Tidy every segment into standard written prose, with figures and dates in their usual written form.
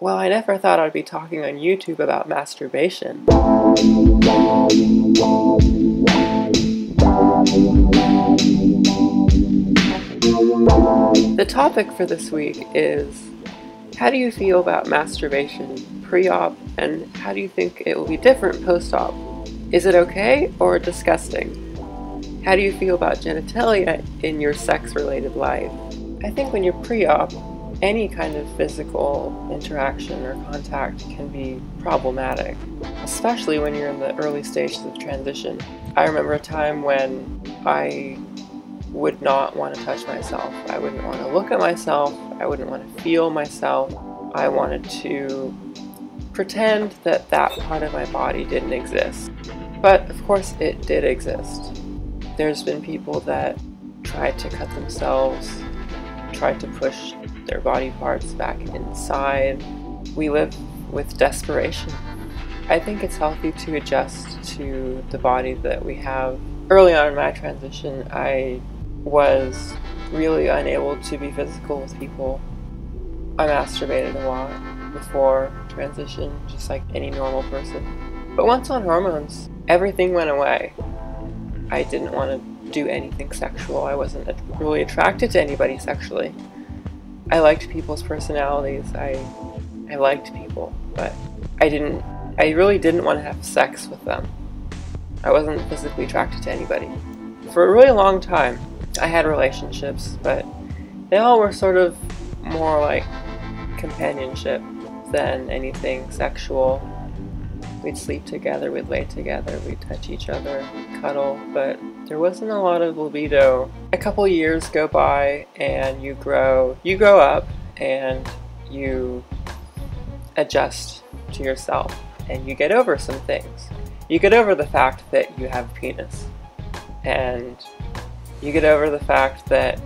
Well, I never thought I'd be talking on YouTube about masturbation. The topic for this week is, how do you feel about masturbation pre-op, and how do you think it will be different post-op? Is it okay or disgusting? How do you feel about genitalia in your sex-related life? I think when you're pre-op, any kind of physical interaction or contact can be problematic, especially when you're in the early stages of transition. I remember a time when I would not want to touch myself. I wouldn't want to look at myself. I wouldn't want to feel myself. I wanted to pretend that that part of my body didn't exist. But of course it did exist. There's been people that tried to cut themselves, tried to push their body parts back inside. We live with desperation. I think it's healthy to adjust to the body that we have. Early on in my transition, I was really unable to be physical with people. I masturbated a lot before transition, just like any normal person. But once on hormones, everything went away. I didn't want to do anything sexual. I wasn't really attracted to anybody sexually. I liked people's personalities. I liked people, but I really didn't want to have sex with them. I wasn't physically attracted to anybody. For a really long time, I had relationships, but they all were sort of more like companionship than anything sexual. We'd sleep together, we'd lay together, we'd touch each other, cuddle, but there wasn't a lot of libido. A couple years go by and you grow up and you adjust to yourself and you get over some things. You get over the fact that you have a penis, and you get over the fact that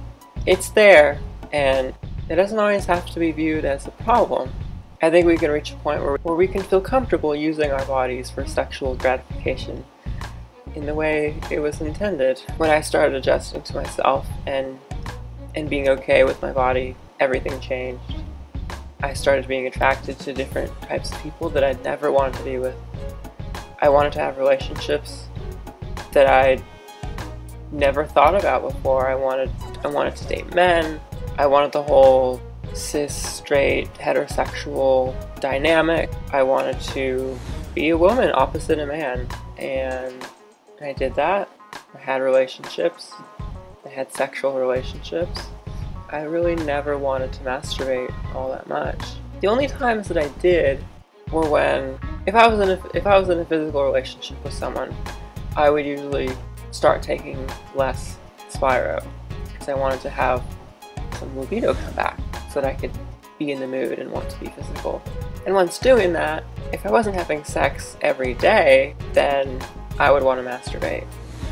it's there and it doesn't always have to be viewed as a problem. I think we can reach a point where we can feel comfortable using our bodies for sexual gratification in the way it was intended. When I started adjusting to myself and being okay with my body, everything changed. I started being attracted to different types of people that I'd never wanted to be with. I wanted to have relationships that I'd never thought about before. I wanted to date men. I wanted the whole cis, straight, heterosexual dynamic. I wanted to be a woman opposite a man, and I did that. I had relationships. I had sexual relationships. I really never wanted to masturbate all that much. The only times that I did were when, if I was in a physical relationship with someone, I would usually start taking less Spiro because I wanted to have some libido come back so that I could be in the mood and want to be physical. And once doing that, if I wasn't having sex every day, then I would want to masturbate.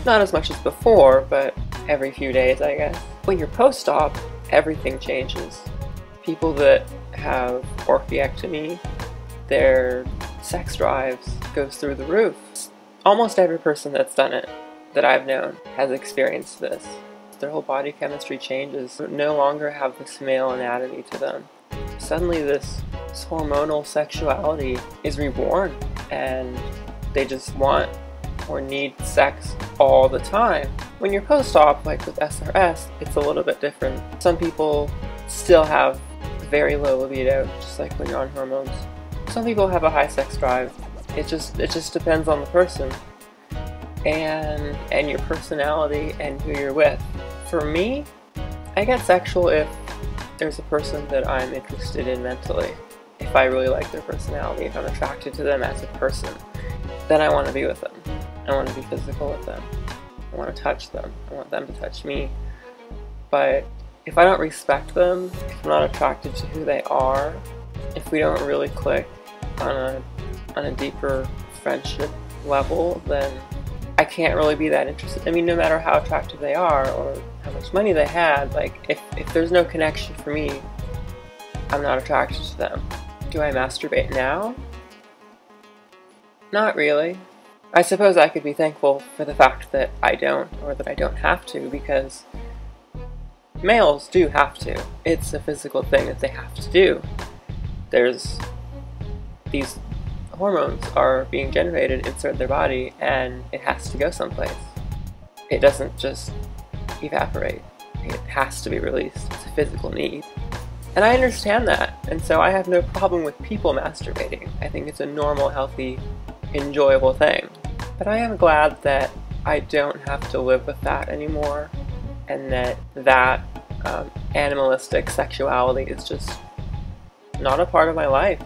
Not as much as before, but every few days, I guess. When you're post-op, everything changes. People that have orchiectomy, their sex drives goes through the roof. Almost every person that's done it, that I've known, has experienced this. Their whole body chemistry changes. They no longer have this male anatomy to them. Suddenly this hormonal sexuality is reborn, and they just want or need sex all the time. When you're post-op, like with SRS, it's a little bit different. Some people still have very low libido, just like when you're on hormones. Some people have a high sex drive. It just depends on the person and your personality and who you're with. For me, I get sexual if there's a person that I'm interested in mentally. If I really like their personality, if I'm attracted to them as a person, then I want to be with them. I want to be physical with them. I want to touch them. I want them to touch me. But if I don't respect them, if I'm not attracted to who they are, if we don't really click on a deeper friendship level, then I can't really be that interested. I mean, no matter how attractive they are or how much money they had, like, if there's no connection for me, I'm not attracted to them. Do I masturbate now? Not really. I suppose I could be thankful for the fact that I don't, or that I don't have to, because males do have to. It's a physical thing that they have to do. there's these hormones are being generated inside their body, and it has to go someplace. It doesn't just evaporate. It has to be released. It's a physical need. And I understand that, and so I have no problem with people masturbating. I think it's a normal, healthy, enjoyable thing. But I am glad that I don't have to live with that anymore, and that animalistic sexuality is just not a part of my life.